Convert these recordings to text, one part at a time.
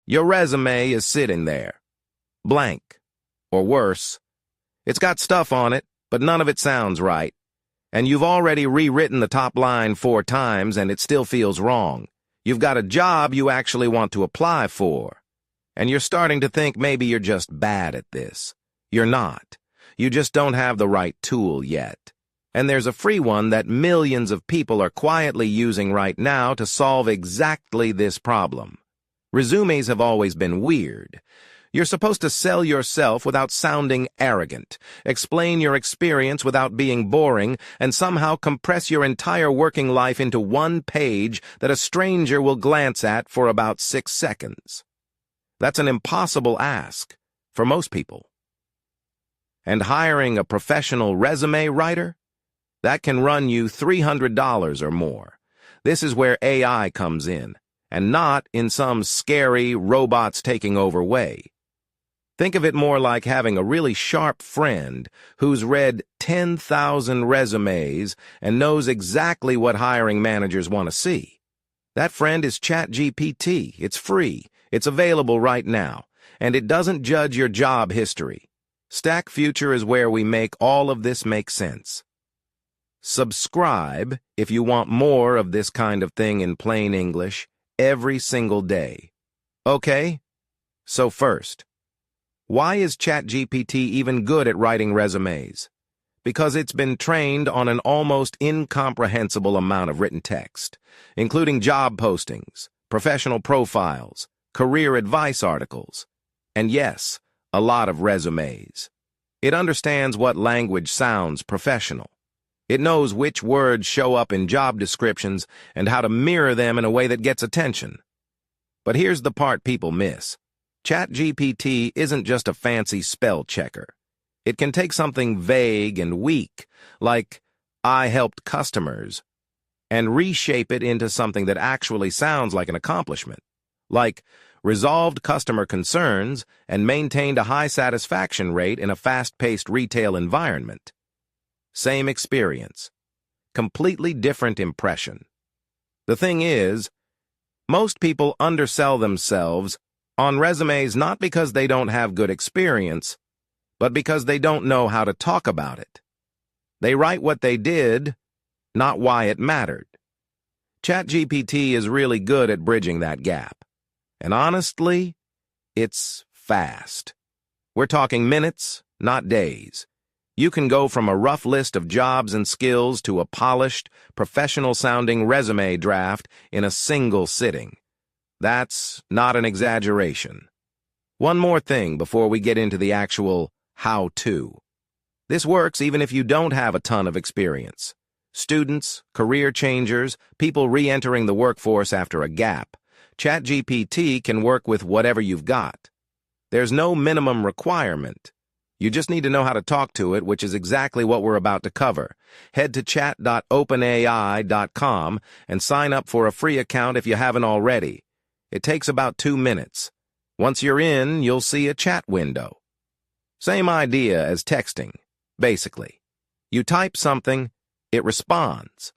Your resume is sitting there, blank, or worse. It's got stuff on it, but none of it sounds right. And you've already rewritten the top line 4 times and it still feels wrong. You've got a job you actually want to apply for. And you're starting to think maybe you're just bad at this. You're not. You just don't have the right tool yet. And there's a free one that millions of people are quietly using right now to solve exactly this problem. Resumes have always been weird. You're supposed to sell yourself without sounding arrogant, explain your experience without being boring, and somehow compress your entire working life into one page that a stranger will glance at for about 6 seconds. That's an impossible ask for most people. And hiring a professional resume writer? That can run you $300 or more. This is where AI comes in, and not in some scary robots taking over way. Think of it more like having a really sharp friend who's read 10,000 resumes and knows exactly what hiring managers want to see. That friend is ChatGPT. It's free. It's available right now, and it doesn't judge your job history. Stack Future is where we make all of this make sense. Subscribe if you want more of this kind of thing in plain English every single day. Okay? So first, why is ChatGPT even good at writing resumes? Because it's been trained on an almost incomprehensible amount of written text, including job postings, professional profiles, career advice articles, and yes, a lot of resumes. It understands what language sounds professional. It knows which words show up in job descriptions and how to mirror them in a way that gets attention. But here's the part people miss. ChatGPT isn't just a fancy spell checker. It can take something vague and weak, like, "I helped customers," and reshape it into something that actually sounds like an accomplishment, like, "resolved customer concerns and maintained a high satisfaction rate in a fast-paced retail environment." Same experience, completely different impression. The thing is, most people undersell themselves on resumes not because they don't have good experience, but because they don't know how to talk about it. They write what they did, not why it mattered. ChatGPT is really good at bridging that gap. And honestly, it's fast. We're talking minutes, not days. You can go from a rough list of jobs and skills to a polished, professional-sounding resume draft in a single sitting. That's not an exaggeration. One more thing before we get into the actual how-to. This works even if you don't have a ton of experience. Students, career changers, people re-entering the workforce after a gap. ChatGPT can work with whatever you've got. There's no minimum requirement. You just need to know how to talk to it, which is exactly what we're about to cover. Head to chat.openai.com and sign up for a free account if you haven't already. It takes about 2 minutes. Once you're in, you'll see a chat window. Same idea as texting, basically. You type something, it responds.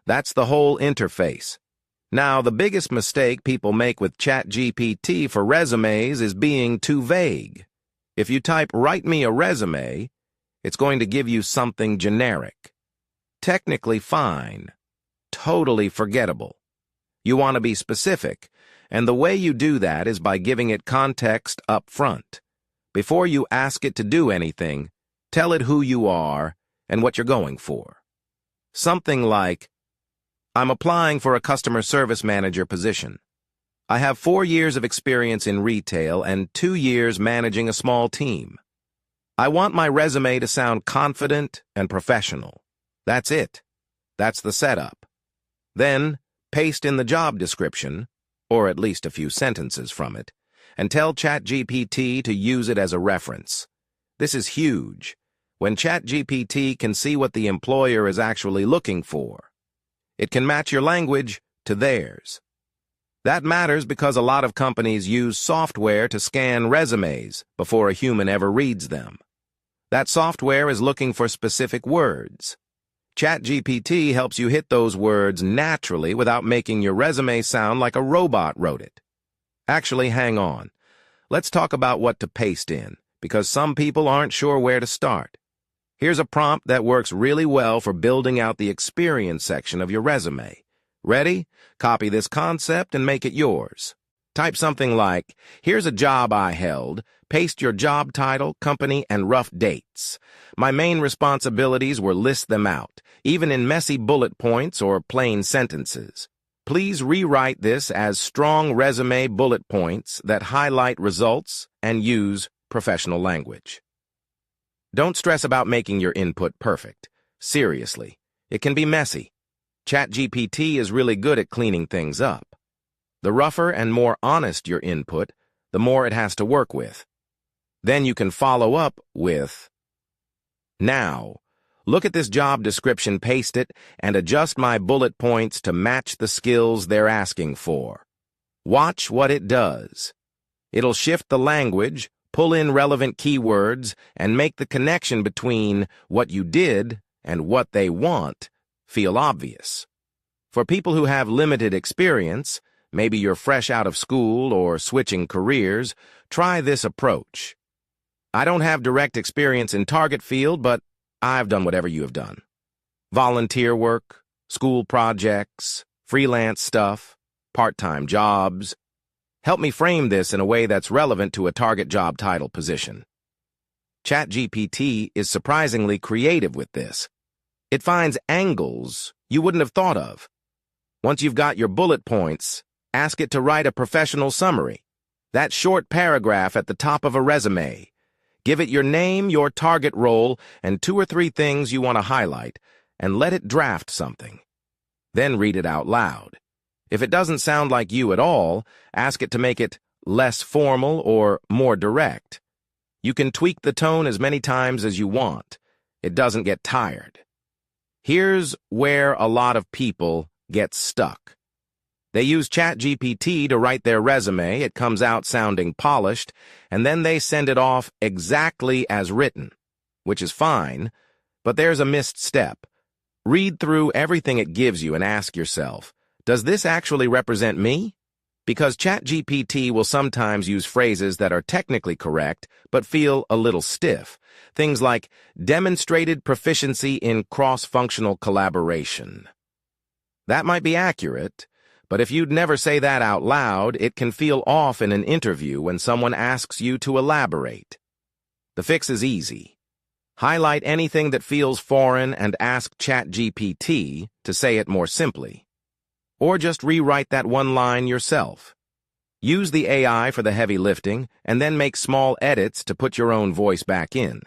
That's the whole interface. Now, the biggest mistake people make with ChatGPT for resumes is being too vague. If you type, "Write me a resume," it's going to give you something generic. Technically fine. Totally forgettable. You want to be specific, and the way you do that is by giving it context up front. Before you ask it to do anything, tell it who you are and what you're going for. Something like, "I'm applying for a customer service manager position. I have 4 years of experience in retail and 2 years managing a small team. I want my resume to sound confident and professional." That's it. That's the setup. Then, paste in the job description, or at least a few sentences from it, and tell ChatGPT to use it as a reference. This is huge. When ChatGPT can see what the employer is actually looking for, it can match your language to theirs. That matters because a lot of companies use software to scan resumes before a human ever reads them. That software is looking for specific words. ChatGPT helps you hit those words naturally without making your resume sound like a robot wrote it. Actually, hang on. Let's talk about what to paste in, because some people aren't sure where to start. Here's a prompt that works really well for building out the experience section of your resume. Ready? Copy this concept and make it yours. Type something like, here's a job I held, paste your job title, company, and rough dates. My main responsibilities were list them out, even in messy bullet points or plain sentences. Please rewrite this as strong resume bullet points that highlight results and use professional language. Don't stress about making your input perfect. Seriously, it can be messy. ChatGPT is really good at cleaning things up. The rougher and more honest your input, the more it has to work with. Then you can follow up with, now, look at this job description, paste it, and adjust my bullet points to match the skills they're asking for. Watch what it does. It'll shift the language, pull in relevant keywords, and make the connection between what you did and what they want feel obvious. For people who have limited experience, maybe you're fresh out of school or switching careers, try this approach. I don't have direct experience in target field, but I've done whatever you have done. Volunteer work, school projects, freelance stuff, part-time jobs. Help me frame this in a way that's relevant to a target job title position. ChatGPT is surprisingly creative with this. It finds angles you wouldn't have thought of. Once you've got your bullet points, ask it to write a professional summary. That short paragraph at the top of a resume. Give it your name, your target role, and 2 or 3 things you want to highlight, and let it draft something. Then read it out loud. If it doesn't sound like you at all, ask it to make it less formal or more direct. You can tweak the tone as many times as you want. It doesn't get tired. Here's where a lot of people get stuck. They use ChatGPT to write their resume, it comes out sounding polished, and then they send it off exactly as written, which is fine, but there's a missed step. Read through everything it gives you and ask yourself, does this actually represent me? Because ChatGPT will sometimes use phrases that are technically correct, but feel a little stiff. Things like, demonstrated proficiency in cross-functional collaboration. That might be accurate, but if you'd never say that out loud, it can feel off in an interview when someone asks you to elaborate. The fix is easy. Highlight anything that feels foreign and ask ChatGPT to say it more simply. Or just rewrite that one line yourself. Use the AI for the heavy lifting, and then make small edits to put your own voice back in.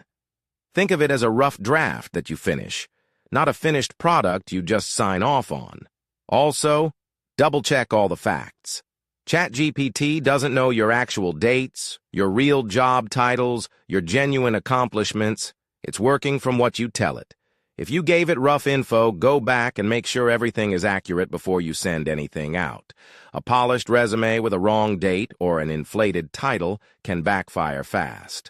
Think of it as a rough draft that you finish, not a finished product you just sign off on. Also, double-check all the facts. ChatGPT doesn't know your actual dates, your real job titles, your genuine accomplishments. It's working from what you tell it. If you gave it rough info, go back and make sure everything is accurate before you send anything out. A polished resume with a wrong date or an inflated title can backfire fast.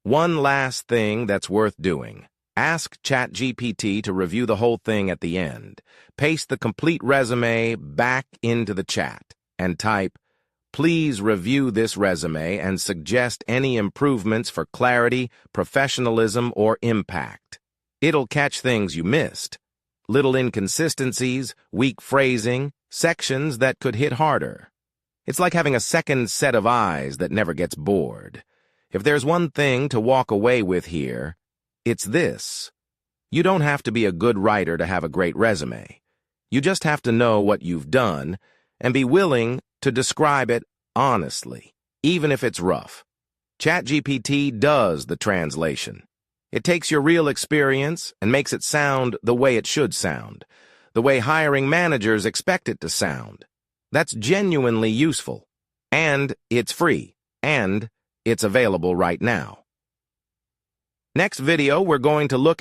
One last thing that's worth doing. Ask ChatGPT to review the whole thing at the end. Paste the complete resume back into the chat and type, "Please review this resume and suggest any improvements for clarity, professionalism, or impact." It'll catch things you missed. Little inconsistencies, weak phrasing, sections that could hit harder. It's like having a second set of eyes that never gets bored. If there's one thing to walk away with here, it's this. You don't have to be a good writer to have a great resume. You just have to know what you've done and be willing to describe it honestly, even if it's rough. ChatGPT does the translation. It takes your real experience and makes it sound the way it should sound, the way hiring managers expect it to sound. That's genuinely useful. And it's free. And it's available right now. Next video, we're going to look at